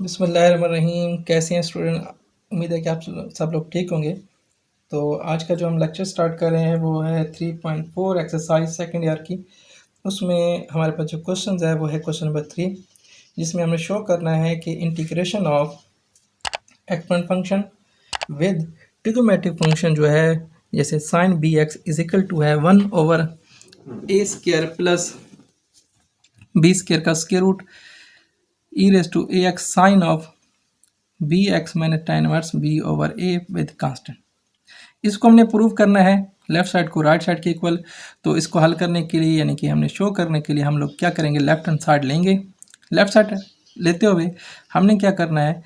बिस्मिल्लाहिर्रहमानिर्रहीम। कैसे हैं स्टूडेंट? उम्मीद है कि आप सब लोग ठीक होंगे। तो आज का जो हम लेक्चर स्टार्ट कर रहे हैं वो है 3.4 एक्सरसाइज सेकंड ईयर की। उसमें हमारे पास जो क्वेश्चन है वो है क्वेश्चन नंबर 3, जिसमें हमें शो करना है कि integration of exponent function with trigonometric function जो है, जैसे sine b x is equal to है 1/a² प्लस b² का square root e⁻ax sine of b x minus tan inverse b/a with constant. इसको हमने प्रूव करना है लेफ्ट साइड को राइट साइड के इक्वल। तो इसको हल करने के लिए यानी कि हमने शो करने के लिए हम लोग क्या करेंगे, लेफ्ट हैंड साइड लेंगे। लेफ्ट साइड लेते हुए हमने क्या करना है,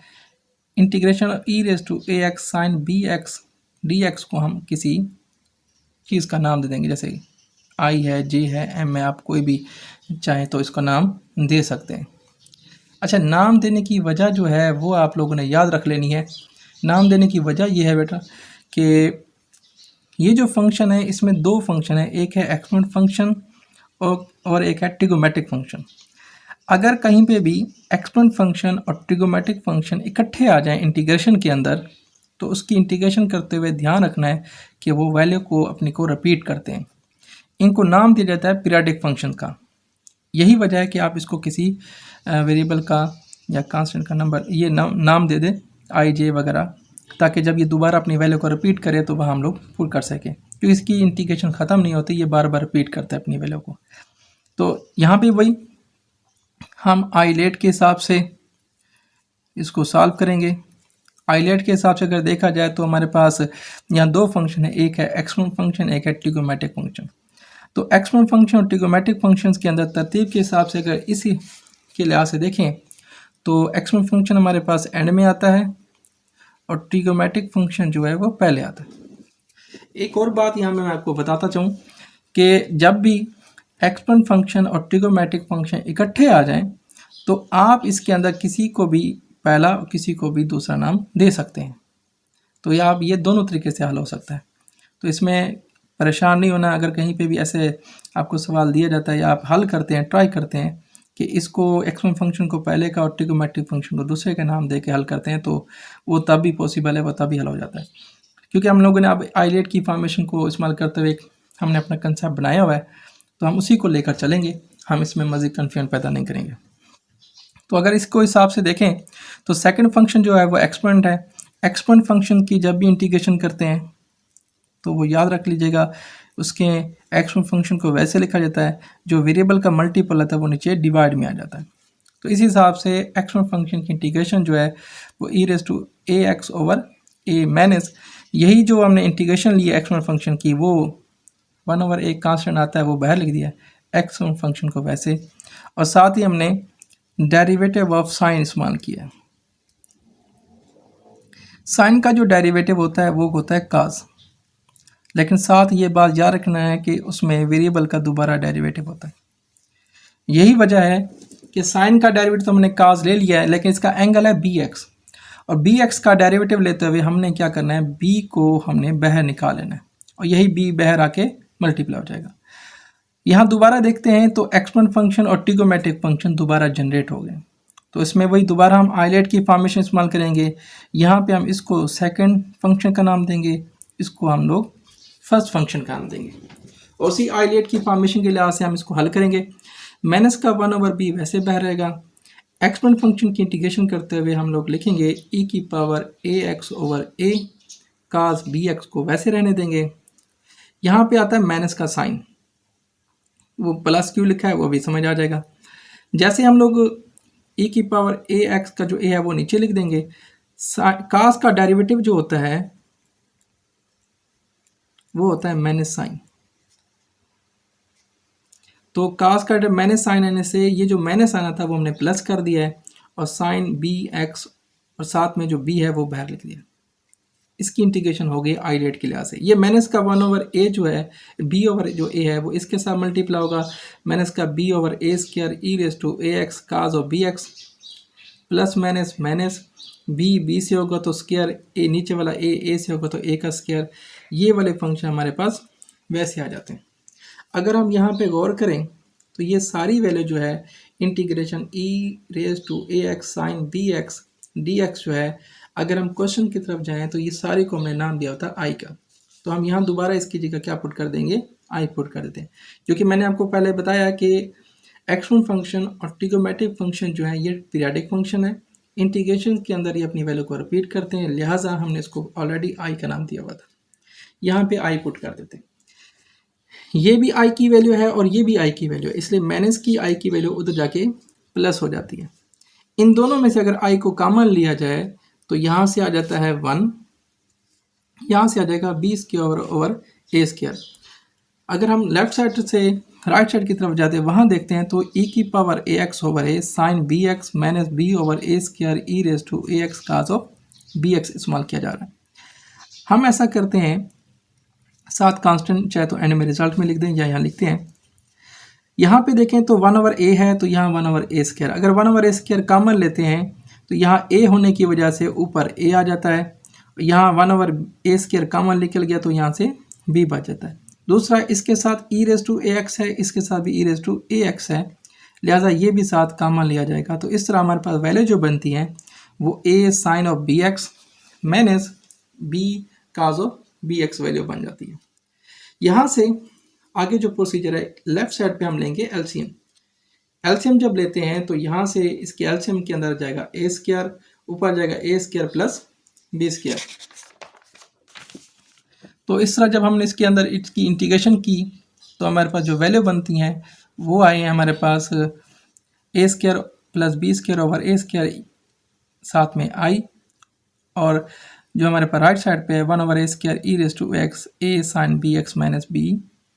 integration e⁻ax sine b x d x को हम किसी चीज़ का नाम दे देंगे, जैसे आई है, जे है, एम है, आप कोई भी चाहें तो इसको नाम दे सकते हैं। अच्छा, नाम देने की वजह जो है वो आप लोगों ने याद रख लेनी है। नाम देने की वजह ये है बेटा कि ये जो फंक्शन है इसमें दो फंक्शन है, एक है एक्सपोनेंट फंक्शन और एक है ट्रिगोमेट्रिक फंक्शन। अगर कहीं पे भी एक्सपोनेंट फंक्शन और ट्रिगोमेट्रिक फंक्शन इकट्ठे आ जाएं इंटीग्रेशन के अंदर, तो उसकी इंटीग्रेशन करते हुए ध्यान रखना है कि वो वैल्यू को अपनी को रिपीट करते हैं। इनको नाम दिया जाता है पीरियोडिक फंक्शन का। यही वजह है कि आप इसको किसी वेरिएबल का या कांस्टेंट का नंबर ये नाम दे दें, आई जे वगैरह, ताकि जब ये दोबारा अपनी वैल्यू को रिपीट करे तो वह हम लोग पुट कर सकें, क्योंकि इसकी इंटीग्रेशन ख़त्म नहीं होती, ये बार बार रिपीट करता है अपनी वैल्यू को। तो यहाँ पे वही हम आइलेट के हिसाब से इसको सॉल्व करेंगे। आइलेट के हिसाब से अगर देखा जाए तो हमारे पास यहाँ दो फंक्शन है, एक है एक्सपोनेंट फंक्शन, एक है ट्रिगोमेट्रिक फंक्शन। तो एक्सपोनेंट फंक्शन और ट्रिगोमेट्रिक फंक्शंस के अंदर तरतीब के हिसाब से अगर इसी के लिहाज से देखें तो एक्सपोनेंट फंक्शन हमारे पास एंड में आता है और ट्रिगोमेट्रिक फंक्शन जो है वो पहले आता है। एक और बात यहाँ मैं आपको बताता चाहूँ कि जब भी एक्सपोनेंट फंक्शन और ट्रिगोमेट्रिक फंक्शन इकट्ठे आ जाएं तो आप इसके अंदर किसी को भी पहला और किसी को भी दूसरा नाम दे सकते हैं। तो ये आप ये दोनों तरीके से हल हो सकता है। तो इसमें परेशान नहीं होना। अगर कहीं पे भी ऐसे आपको सवाल दिया जाता है या आप हल करते हैं, ट्राई करते हैं कि इसको एक्सपोनेंट फंक्शन को पहले का और ट्रिगोमेट्रिक फंक्शन को दूसरे का नाम दे के हल करते हैं, तो वो तब भी पॉसिबल है, वो तभी हल हो जाता है। क्योंकि हम लोगों ने अब आइलेट की फॉर्मेशन को इस्तेमाल करते हुए हमने अपना कंसेप्ट बनाया हुआ है, तो हम उसी को लेकर चलेंगे, हम इसमें मज़ीद कन्फ्यूजन पैदा नहीं करेंगे। तो अगर इसको हिसाब से देखें तो सेकंड फंक्शन जो है वो एक्सपोनेंट है। एक्सपोनेंट फंक्शन की जब भी इंटीग्रेशन करते हैं तो वो याद रख लीजिएगा, उसके एक्सपोनेंट फंक्शन को वैसे लिखा जाता है जो वेरिएबल का मल्टीपल आता है वो नीचे डिवाइड में आ जाता है। तो इस हिसाब से एक्सपोनेंट फंक्शन की इंटीग्रेशन जो है वो e⁻ax/a माइनस, यही जो हमने इंटीग्रेशन ली है एक्सपोनेंट फंक्शन की, वो 1/a कांस्टेंट आता है वो बाहर लिख दिया एक्सपोनेंट फंक्शन को वैसे, और साथ ही हमने डेरिवेटिव ऑफ साइन इस्तेमाल किया। साइन का जो डेरिवेटिव होता है वो होता है काज, लेकिन साथ ये बात याद रखना है कि उसमें वेरिएबल का दोबारा डेरिवेटिव होता है। यही वजह है कि साइन का डेरिवेटिव तो हमने काज ले लिया है, लेकिन इसका एंगल है बी एक्स, और बी एक्स का डेरिवेटिव लेते हुए हमने क्या करना है, बी को हमने बाहर निकाल लेना है, और यही बी बाहर आके मल्टीप्लाई हो जाएगा। यहाँ दोबारा देखते हैं तो एक्सपोनेंट फंक्शन और ट्रिगोमेट्रिक फंक्शन दोबारा जनरेट हो गए, तो इसमें वही दोबारा हम आइलेट की फॉर्मेशन इस्तेमाल करेंगे। यहाँ पे हम इसको सेकंड फंक्शन का नाम देंगे, इसको हम लोग फर्स्ट फंक्शन का नाम देंगे, और उसी आइलेट की फॉर्मेशन के लिहाज से हम इसको हल करेंगे। माइनस का 1/b वैसे बाहर रहेगा। एक्सपोनेंट फंक्शन की इंटीग्रेशन करते हुए हम लोग लिखेंगे e⁻ax/a काज bx को वैसे रहने देंगे। यहाँ पे आता है माइनस का साइन, वो प्लस क्यों लिखा है वो भी समझ आ जाएगा। जैसे हम लोग e⁻ax का जो a है वो नीचे लिख देंगे, कास का डेरिवेटिव जो होता है वो होता है माइनस साइन। तो कास का माइनस साइन आने से ये जो माइनस आना था वो हमने प्लस कर दिया है, और साइन बी एक्स और साथ में जो b है वो बाहर लिख दिया। इसकी इंटीग्रेशन हो गई आइलेट के लिहाज से। ये माइनस का 1/a जो है, b/a जो a है वो इसके साथ मल्टीप्लाई होगा, माइनस का b/a² e⁻ax काज और bx plus minus minus b से होगा तो स्क्वायर, a नीचे वाला a से होगा तो a का स्क्वायर। ये वाले फंक्शन हमारे पास वैसे आ जाते हैं। अगर हम यहाँ पे गौर करें तो ये सारी वैल्यू जो है integration e raise to a x sine b x d x जो है, अगर हम क्वेश्चन की तरफ जाएं तो ये सारे को हमने नाम दिया होता है आई का, तो हम यहाँ दोबारा इसकी जगह क्या पुट कर देंगे, आई पुट कर देते हैं। क्योंकि मैंने आपको पहले बताया कि एक्सपोनेंट फंक्शन और ट्रिगोमेट्रिक फंक्शन जो है ये पीरियाडिक फंक्शन है, इंटीग्रेशन के अंदर ये अपनी वैल्यू को रिपीट करते हैं, लिहाजा हमने इसको ऑलरेडी आई का नाम दिया हुआ था, यहाँ पे आई पुट कर देते हैं। ये भी आई की वैल्यू है और ये भी आई की वैल्यू है, इसलिए माइनस की आई की वैल्यू उधर जाके प्लस हो जाती है। इन दोनों में से अगर आई को कॉमन लिया जाए तो यहाँ से आ जाता है 1, यहाँ से आ जाएगा B square over a square. अगर हम लेफ्ट साइड से राइट साइड की तरफ जाते हैं वहाँ देखते हैं तो e की power a x over a sine b x minus b over a square e raise to a x cos of b x इस्तेमाल किया जा रहा है। हम ऐसा करते हैं, साथ कांस्टेंट चाहे तो एंड में रिजल्ट में लिख दें या यहाँ लिखते हैं। यहाँ पे देखें तो 1 ओवर ए है तो यहाँ 1 ओवर ए स्क्वायर, अगर 1 ओवर ए स्क्वायर कॉमन लेते हैं तो यहाँ ए होने की वजह से ऊपर ए आ जाता है, यहाँ 1 ओवर ए स्क्वायर कॉमन निकल गया तो यहाँ से बी बच जाता है। दूसरा, इसके साथ ई रेज टू ए एक्स है, इसके साथ भी ई रेज टू ए एक्स है, लिहाजा ये भी साथ कॉमन लिया जाएगा। तो इस तरह हमारे पास वैल्यू जो बनती हैं वो a sine of b x minus b cos of b x value बन जाती है। यहाँ से आगे जो प्रोसीजर है, लेफ्ट साइड पे हम लेंगे एलसीएम। एलसीएम जब लेते हैं तो यहाँ से इसके एलसीएम के अंदर जाएगा ए स्क्वायर, ऊपर जाएगा ए स्क्वायर प्लस बी स्क्वायर। तो इस तरह जब हमने इसके अंदर इसकी इंटीग्रेशन की तो हमारे पास जो वैल्यू बनती हैं वो आई है हमारे पास a square plus b square over a square साथ में आई, और जो हमारे पास राइट साइड पे है 1 over a square e raise to x a sine b x minus b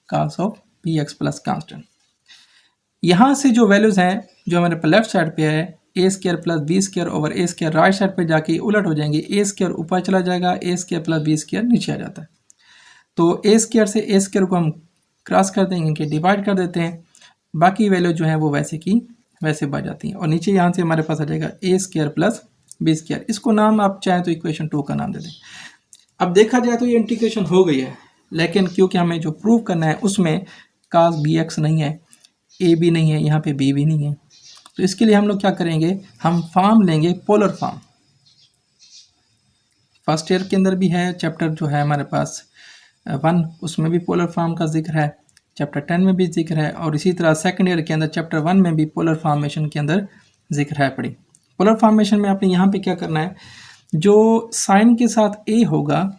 cos of b x plus constant. यहाँ से जो वैल्यूज़ हैं जो हमारे पास लेफ्ट साइड पे है a square plus b square over a square, right side पे जाके उलट हो जाएंगे, ए स्क्वायर ऊपर चला जाएगा, ए स्क्वायर प्लस बी स्क्वायर नीचे आ जाता है। तो ए स्क्वायर से ए स्क्वायर को हम क्रॉस कर देंगे, इनके डिवाइड कर देते हैं, बाकी वैल्यू जो है वो वैसे की वैसे बच जाती हैं। और नीचे यहाँ से हमारे पास आ जाएगा ए स्क्वायर प्लस बी स्क्वायर, इसको नाम आप चाहें तो इक्वेशन 2 का नाम दे दें। अब देखा जाए तो ये इंटीग्रेशन हो गई है, लेकिन क्योंकि हमें जो प्रूव करना है उसमें कास बी एक्स नहीं है, ए भी नहीं है, यहाँ पे बी भी नहीं है, तो इसके लिए हम लोग क्या करेंगे, हम फॉर्म लेंगे पोलर फॉर्म। फर्स्ट ईयर के अंदर भी है चैप्टर जो है हमारे पास 1, उसमें भी पोलर फॉर्म का जिक्र है, चैप्टर 10 में भी जिक्र है, और इसी तरह सेकंड ईयर के अंदर चैप्टर 1 में भी पोलर फॉर्मेशन के अंदर जिक्र है पड़ी। पोलर फॉर्मेशन में आपने यहाँ पे क्या करना है, जो साइन के साथ ए होगा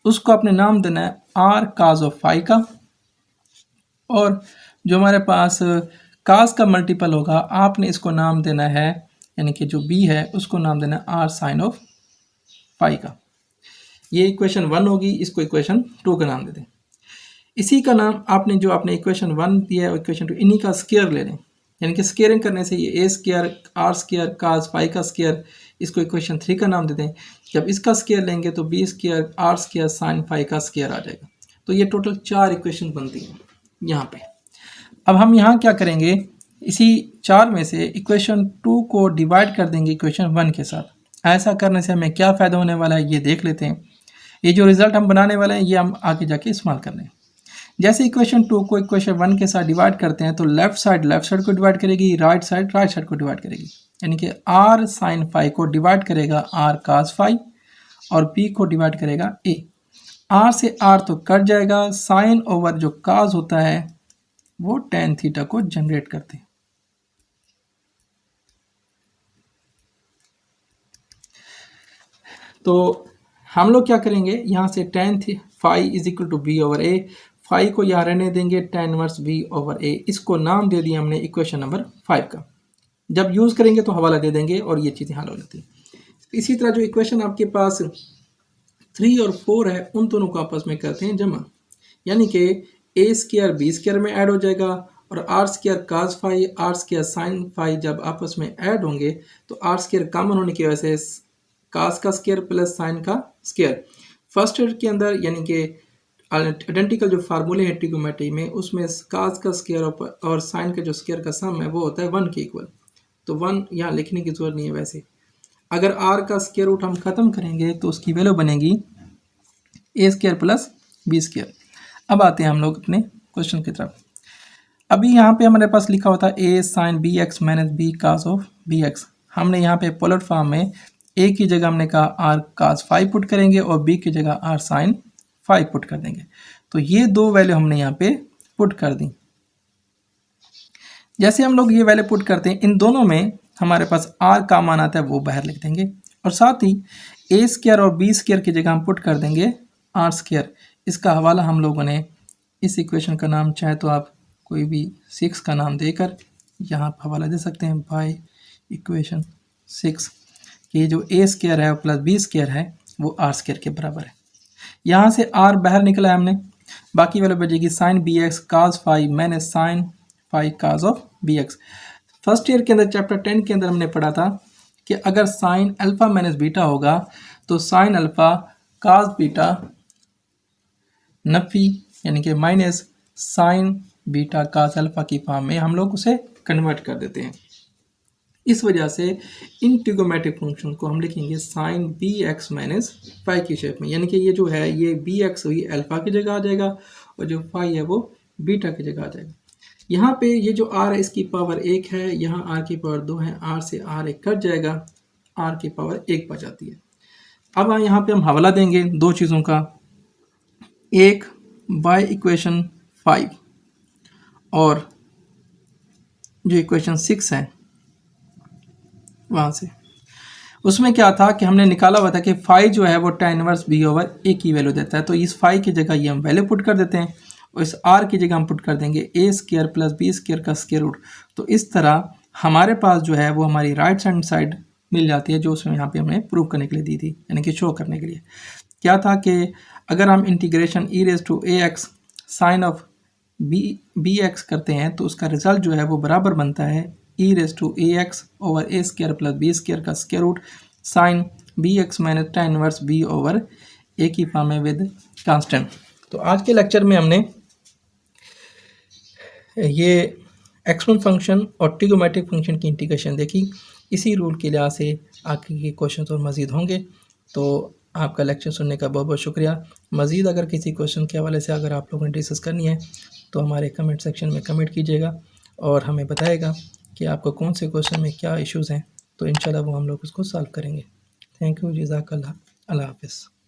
उसको आपने नाम देना है आर काज ऑफ फाई का, और जो हमारे पास काज का मल्टीपल होगा आपने इसको नाम देना है, यानी कि जो बी है उसको नाम देना है आर साइन ऑफ फाई का। ये इक्वेशन 1 होगी, इसको इक्वेशन 2 का नाम दे दें। इसी का नाम आपने जो आपने इक्वेशन 1 दिया है इक्वेशन 2 इन्हीं का स्क्वायर ले लें, यानी कि स्क्वायरिंग करने से ये a square r square cos phi का स्क्वायर, इसको इक्वेशन 3 का नाम दे दें। जब इसका स्क्वायर लेंगे तो b square r square sine phi का स्क्वायर आ जाएगा। तो ये टोटल 4 इक्वेशन बनती हैं यहाँ पे। अब हम यहाँ क्या करेंगे, इसी 4 में से इक्वेशन 2 को डिवाइड कर देंगे इक्वेशन 1 के साथ। ऐसा करने से हमें क्या फ़ायदा होने वाला है ये देख लेते हैं। ये जो रिज़ल्ट हम बनाने वाले हैं ये हम आगे जाके इस्तेमाल कर लें। जैसे इक्वेशन 2 को इक्वेशन 1 के साथ डिवाइड करते हैं तो लेफ्ट साइड को डिवाइड करेगी, राइट साइड को डिवाइड करेगी, यानी कि आर साइन फाई को डिवाइड करेगा आर कास फाई, और बी को डिवाइड करेगा ए। आर से आर तो कट जाएगा, साइन ओवर जो काज होता है वो टेन थीटा को जनरेट करते हैं। तो हम लोग क्या करेंगे, यहाँ से tan phi is equal to b over a, phi को यहाँ रहने देंगे tan inverse b over a, इसको नाम दे दिया हमने इक्वेशन नंबर 5 का। जब यूज़ करेंगे तो हवाला दे देंगे और ये चीज़ें हल हो जाती हैं। इसी तरह जो इक्वेशन आपके पास 3 और 4 है उन दोनों को आपस में करते हैं जमा, यानी कि ए स्क्वायर बी स्क्वायर में ऐड हो जाएगा, और r square cos phi r square sine phi जब आपस में ऐड होंगे तो आर स्क्वायर कॉमन होने की वजह से काज का स्क्वायर प्लस साइन का स्क्वायर। फर्स्ट ईयर के अंदर यानी कि आइडेंटिकल जो फार्मूले हैं ट्रिगोमेट्री में उसमें काज का स्क्वायर और साइन का जो स्क्वायर का सम है वो होता है 1 के इक्वल, तो 1 यहाँ लिखने की जरूरत नहीं है। वैसे अगर आर का स्क्वायर रूट हम ख़त्म करेंगे तो उसकी वैल्यू बनेगी ए स्क्वायर प्लस बी स्क्वायर। अब आते हैं हम लोग अपने क्वेश्चन की तरफ। अभी यहाँ पे हमारे पास लिखा होता है a sin bx minus b cos of bx। हमने यहाँ पे पोलर फॉर्म में a की जगह हमने कहा r cos फाई पुट करेंगे और b की जगह r sin फाई पुट कर देंगे। तो ये दो वैल्यू हमने यहाँ पे पुट कर दी। जैसे हम लोग ये वैल्यू पुट करते हैं, इन दोनों में हमारे पास r का मान आता है वो बाहर लिख देंगे और साथ ही a स्क्वायर और b स्क्वायर की जगह हम पुट कर देंगे r स्क्वायर। इसका हवाला हम लोगों ने इस इक्वेशन का नाम चाहे तो आप कोई भी 6 का नाम देकर यहाँ पर हवाला दे सकते हैं बाय इक्वेशन 6 कि जो a स्क्वायर है प्लस b स्क्वायर है वो r स्क्वायर के बराबर है। यहाँ से r बाहर निकला है हमने, बाकी वाला बचेगी sine b x cos phi minus sine phi cos of b x. First year के अंदर चैप्टर 10 के अंदर हमने पढ़ा था कि अगर साइन अल्फ़ा माइनस बीटा होगा तो साइन अल्फ़ा काज बीटा नफ़ी यानी कि माइनस साइन बीटा काज अल्फ़ा की फॉर्म में हम लोग उसे कन्वर्ट कर देते हैं। इस वजह से इन ट्रिगोमेट्रिक फंक्शन को हम लिखेंगे sine b x minus phi की शेप में, यानी कि ये जो है ये बी एक्स हुई अल्फ़ा की जगह आ जाएगा और जो फाई है वो बीटा की जगह आ जाएगा। यहाँ पे ये जो आर है इसकी पावर 1 है, यहाँ आर की पावर 2 है, आर से आर 1 कट जाएगा, आर की पावर 1 बच जाती है। अब यहाँ पे हम हवाला देंगे दो चीज़ों का, एक बाय इक्वेशन 5 और जो इक्वेशन 6 है वहाँ से। उसमें क्या था कि हमने निकाला हुआ था कि फाई जो है वो tan inverse b over a की वैल्यू देता है, तो इस फाई की जगह ये हम वैल्यू पुट कर देते हैं और इस आर की जगह हम पुट कर देंगे ए स्क्वायर प्लस बी स्क्वायर का स्क्वायर रूट। तो इस तरह हमारे पास जो है वो हमारी राइट हैंड साइड मिल जाती है जो उसमें यहाँ पे हमने प्रूव करने के लिए दी थी, यानी कि शो करने के लिए। क्या था कि अगर हम integration e raise to a x sine of b x करते हैं तो उसका रिजल्ट जो है वो बराबर बनता है e raise to a x over a square plus b square का square root sine b x minus tan inverse b over a की फॉर्म में विद कांस्टेंट। तो आज के लेक्चर में हमने ये एक्सपोनेंट फंक्शन और ट्रिगोमेट्रिक फंक्शन की इंटीग्रेशन देखी। इसी रूल के लिहाज से आगे के क्वेश्चन और मज़ीद होंगे। तो आपका लेक्चर सुनने का बहुत बहुत शुक्रिया। मज़ीद अगर किसी क्वेश्चन के हवाले से अगर आप लोगों ने डिस्कस करनी है तो हमारे कमेंट सेक्शन में कमेंट कीजिएगा और हमें बताएगा कि आपको कौन से क्वेश्चन में क्या इश्यूज़ हैं, तो इंशाल्लाह वो हम लोग उसको सॉल्व करेंगे। थैंक यू, जज़ाकल्लाह, अल्लाह हाफ़िज़।